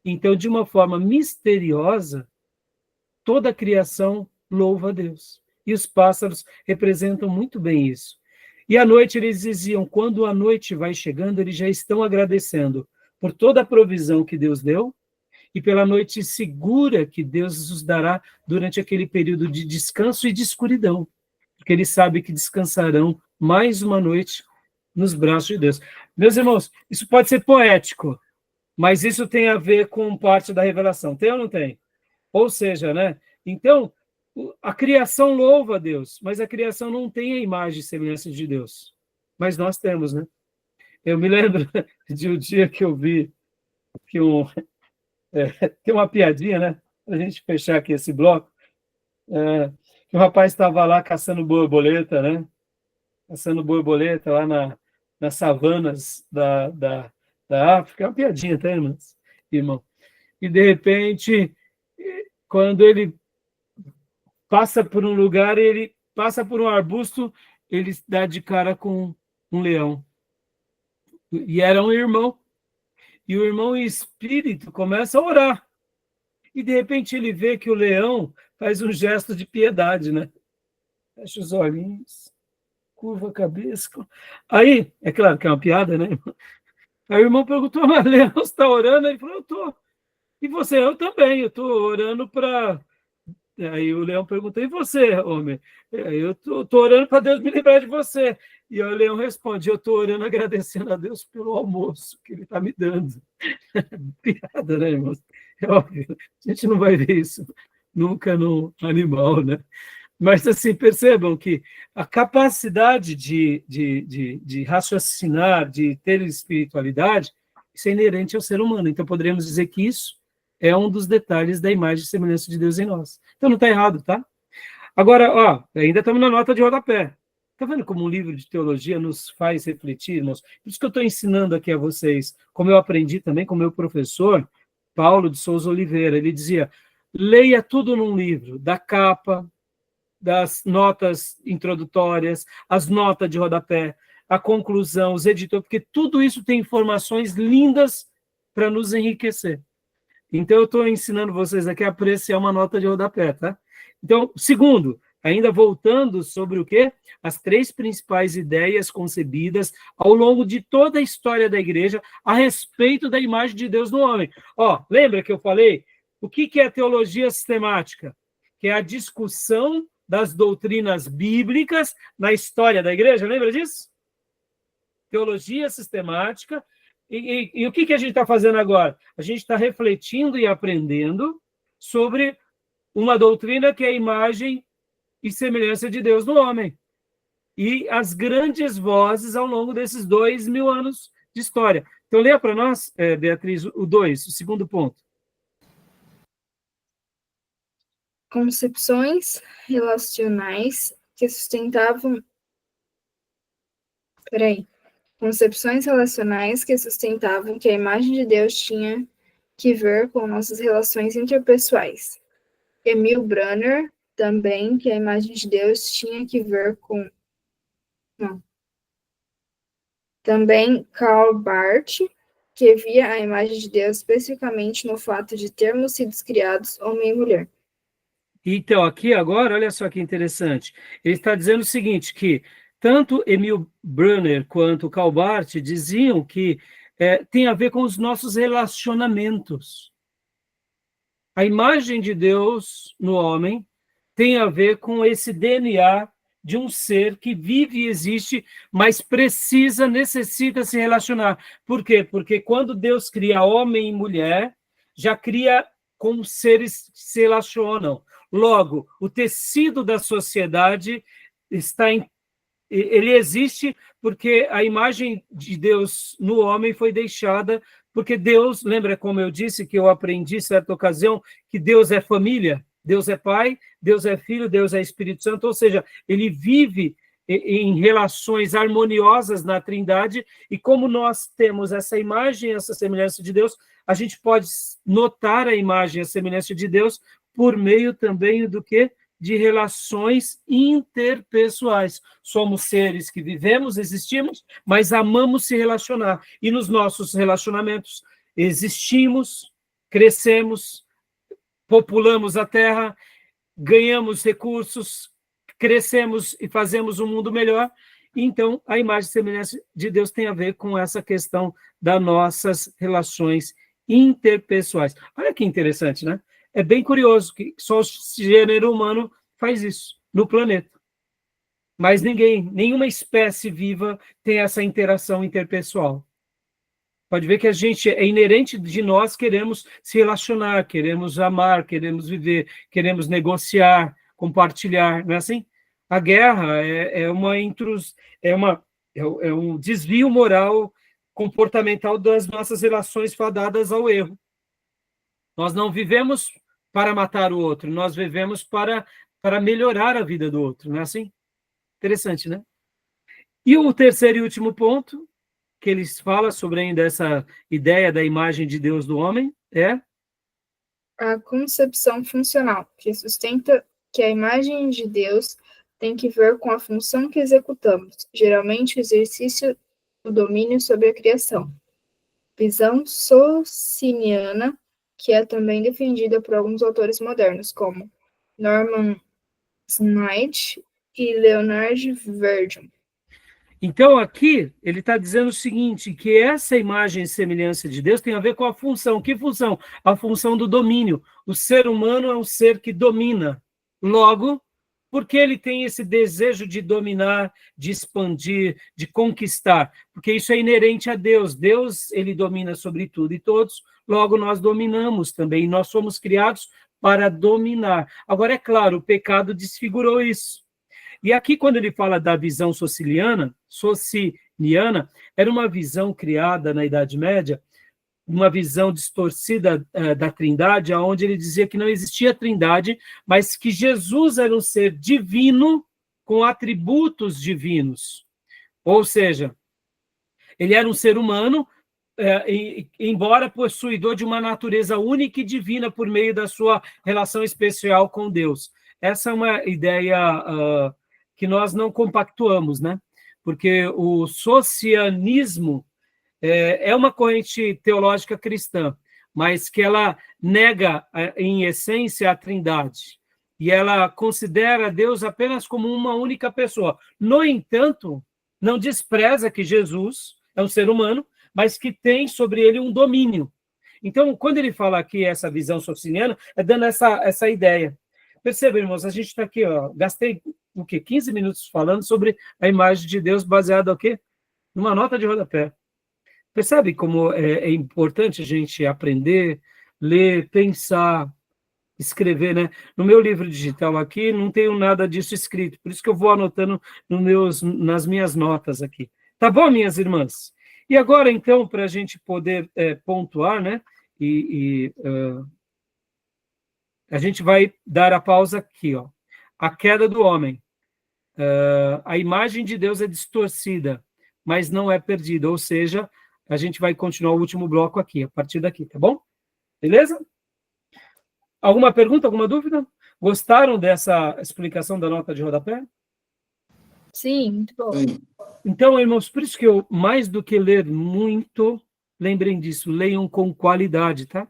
Então, de uma forma misteriosa, toda a criação louva a Deus. E os pássaros representam muito bem isso. E à noite eles diziam, quando a noite vai chegando, eles já estão agradecendo por toda a provisão que Deus deu e pela noite segura que Deus nos dará durante aquele período de descanso e de escuridão, porque eles sabem que descansarão mais uma noite nos braços de Deus. Meus irmãos, isso pode ser poético, mas isso tem a ver com parte da revelação. Tem ou não tem? Ou seja, né? Então, a criação louva a Deus, mas a criação não tem a imagem e semelhança de Deus. Mas nós temos, né? Eu me lembro de um dia que eu vi que tem uma piadinha, né? Para a gente fechar aqui esse bloco. que o rapaz estava lá caçando borboleta, né? Caçando borboleta lá nas savanas da África. É uma piadinha, tá, irmão? E, de repente, quando ele passa por um lugar, ele passa por um arbusto, ele dá de cara com um leão. E era um irmão. E o irmão em espírito começa a orar. E, de repente, ele vê que o leão faz um gesto de piedade, né? Fecha os olhinhos, curva a cabeça. Aí, é claro que é uma piada, né? Aí o irmão perguntou, mas Leão, você está orando? Ele falou, eu estou. E você? Eu também, eu estou orando para... Aí o leão perguntou, e você, homem? Eu estou orando para Deus me livrar de você. E aí o leão responde, eu estou orando agradecendo a Deus pelo almoço que ele está me dando. Piada, né, irmão? É óbvio, a gente não vai ver isso nunca no animal, né? Mas, assim, percebam que a capacidade de raciocinar, de ter espiritualidade, isso é inerente ao ser humano. Então, poderíamos dizer que isso é um dos detalhes da imagem e semelhança de Deus em nós. Então, não está errado, tá? Agora, ó, ainda estamos na nota de rodapé. Está vendo como um livro de teologia nos faz refletir, irmãos? Por isso que eu estou ensinando aqui a vocês, como eu aprendi também com o meu professor, Paulo de Souza Oliveira. Ele dizia, leia tudo num livro, da capa, das notas introdutórias, as notas de rodapé, a conclusão, os editores, porque tudo isso tem informações lindas para nos enriquecer. Então, eu estou ensinando vocês aqui a apreciar uma nota de rodapé, tá? Então, segundo, ainda voltando sobre o quê? As 3 principais ideias concebidas ao longo de toda a história da igreja a respeito da imagem de Deus no homem. Ó, lembra que eu falei? O que é a teologia sistemática? Que é a discussão das doutrinas bíblicas na história da igreja, lembra disso? Teologia sistemática. E o que a gente está fazendo agora? A gente está refletindo e aprendendo sobre uma doutrina que é a imagem e semelhança de Deus no homem. E as grandes vozes ao longo desses 2000 anos de história. Então, leia para nós, Beatriz, o 2, o segundo ponto. Concepções relacionais que sustentavam... Concepções relacionais que sustentavam que a imagem de Deus tinha que ver com nossas relações interpessoais. Emil Brunner, também, que a imagem de Deus tinha que ver com... Não. Também Karl Barth, que via a imagem de Deus especificamente no fato de termos sido criados homem e mulher. Então, aqui agora, olha só que interessante. Ele está dizendo o seguinte, que tanto Emil Brunner quanto Karl Barth diziam que tem a ver com os nossos relacionamentos. A imagem de Deus no homem tem a ver com esse DNA de um ser que vive e existe, mas necessita se relacionar. Por quê? Porque quando Deus cria homem e mulher, já cria como seres que se relacionam. Logo, o tecido da sociedade ele existe porque a imagem de Deus no homem foi deixada, porque Deus, lembra como eu disse, que eu aprendi em certa ocasião, que Deus é família, Deus é Pai, Deus é Filho, Deus é Espírito Santo, ou seja, ele vive em relações harmoniosas na Trindade, e como nós temos essa imagem, essa semelhança de Deus, a gente pode notar a imagem e a semelhança de Deus por meio também do quê? De relações interpessoais. Somos seres que vivemos, existimos, mas amamos se relacionar. E nos nossos relacionamentos existimos, crescemos, populamos a Terra, ganhamos recursos, crescemos e fazemos um mundo melhor. Então, a imagem e semelhança de Deus tem a ver com essa questão das nossas relações interpessoais. Olha que interessante, né? É bem curioso que só o gênero humano faz isso no planeta. Mas nenhuma espécie viva tem essa interação interpessoal. Pode ver que a gente, é inerente de nós, queremos se relacionar, queremos amar, queremos viver, queremos negociar, compartilhar, não é assim? A guerra é um desvio moral, comportamental das nossas relações fadadas ao erro. Nós não vivemos para matar o outro, nós vivemos para para melhorar a vida do outro, não é assim? Interessante, né? E o terceiro e último ponto, que eles falam sobre ainda essa ideia da imagem de Deus do homem, é A concepção funcional, que sustenta que a imagem de Deus tem que ver com a função que executamos, geralmente o exercício do domínio sobre a criação. Visão sociniana, que é também defendida por alguns autores modernos, como Norman Snyder e Leonard Verdun. Então, aqui, ele está dizendo o seguinte, que essa imagem e semelhança de Deus tem a ver com a função. Que função? A função do domínio. O ser humano é um ser que domina. Logo, porque ele tem esse desejo de dominar, de expandir, de conquistar? Porque isso é inerente a Deus. Deus, ele domina sobre tudo e todos, logo nós dominamos também. Nós somos criados para dominar. Agora, é claro, o pecado desfigurou isso. E aqui, quando ele fala da visão sociniana, era uma visão criada na Idade Média, uma visão distorcida da Trindade, onde ele dizia que não existia Trindade, mas que Jesus era um ser divino com atributos divinos. Ou seja, ele era um ser humano, embora possuidor de uma natureza única e divina por meio da sua relação especial com Deus. Essa é uma ideia que nós não compactuamos, né? Porque o socianismo é uma corrente teológica cristã, mas que ela nega, em essência, a Trindade. E ela considera Deus apenas como uma única pessoa. No entanto, não despreza que Jesus é um ser humano, mas que tem sobre ele um domínio. Então, quando ele fala aqui essa visão sociniana, é dando essa ideia. Perceba, irmãos, a gente está aqui, gastei o quê? 15 minutos falando sobre a imagem de Deus baseada no quê? Numa nota de rodapé. Percebe como é importante a gente aprender, ler, pensar, escrever, né? No meu livro digital aqui, não tenho nada disso escrito, por isso que eu vou anotando nas minhas notas aqui. Tá bom, minhas irmãs? E agora, então, para a gente poder pontuar, né? A gente vai dar a pausa aqui, ó. A queda do homem. A imagem de Deus é distorcida, mas não é perdida. Ou seja, a gente vai continuar o último bloco aqui, a partir daqui, tá bom? Beleza? Alguma pergunta, alguma dúvida? Gostaram dessa explicação da nota de rodapé? Sim, muito bom. Então, irmãos, por isso que eu, mais do que ler muito, lembrem disso, leiam com qualidade, tá?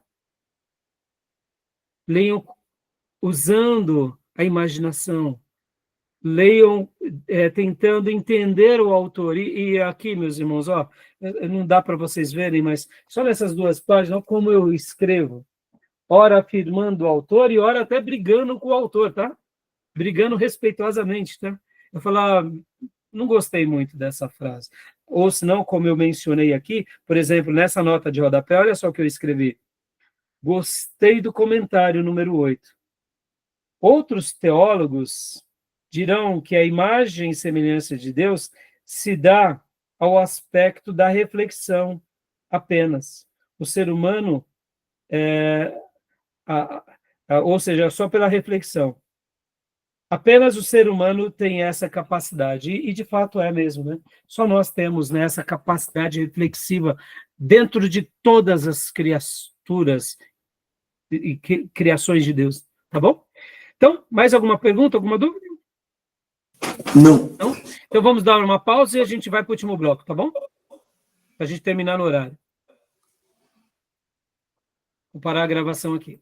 Leiam usando a imaginação, leiam tentando entender o autor. E aqui, meus irmãos, ó, não dá para vocês verem, mas só nessas duas páginas, como eu escrevo, ora afirmando o autor e ora até brigando com o autor, tá? Brigando respeitosamente, tá? Eu falar, não gostei muito dessa frase. Ou senão, como eu mencionei aqui, por exemplo, nessa nota de rodapé, olha só o que eu escrevi. Gostei do comentário número 8. Outros teólogos dirão que a imagem e semelhança de Deus se dá ao aspecto da reflexão apenas. O ser humano, ou seja, só pela reflexão. Apenas o ser humano tem essa capacidade, e de fato é mesmo, né? Só nós temos, né, essa capacidade reflexiva dentro de todas as criaturas e criações de Deus, tá bom? Então, mais alguma pergunta, alguma dúvida? Não. Não? Então vamos dar uma pausa e a gente vai para o último bloco, tá bom? Para a gente terminar no horário. Vou parar a gravação aqui.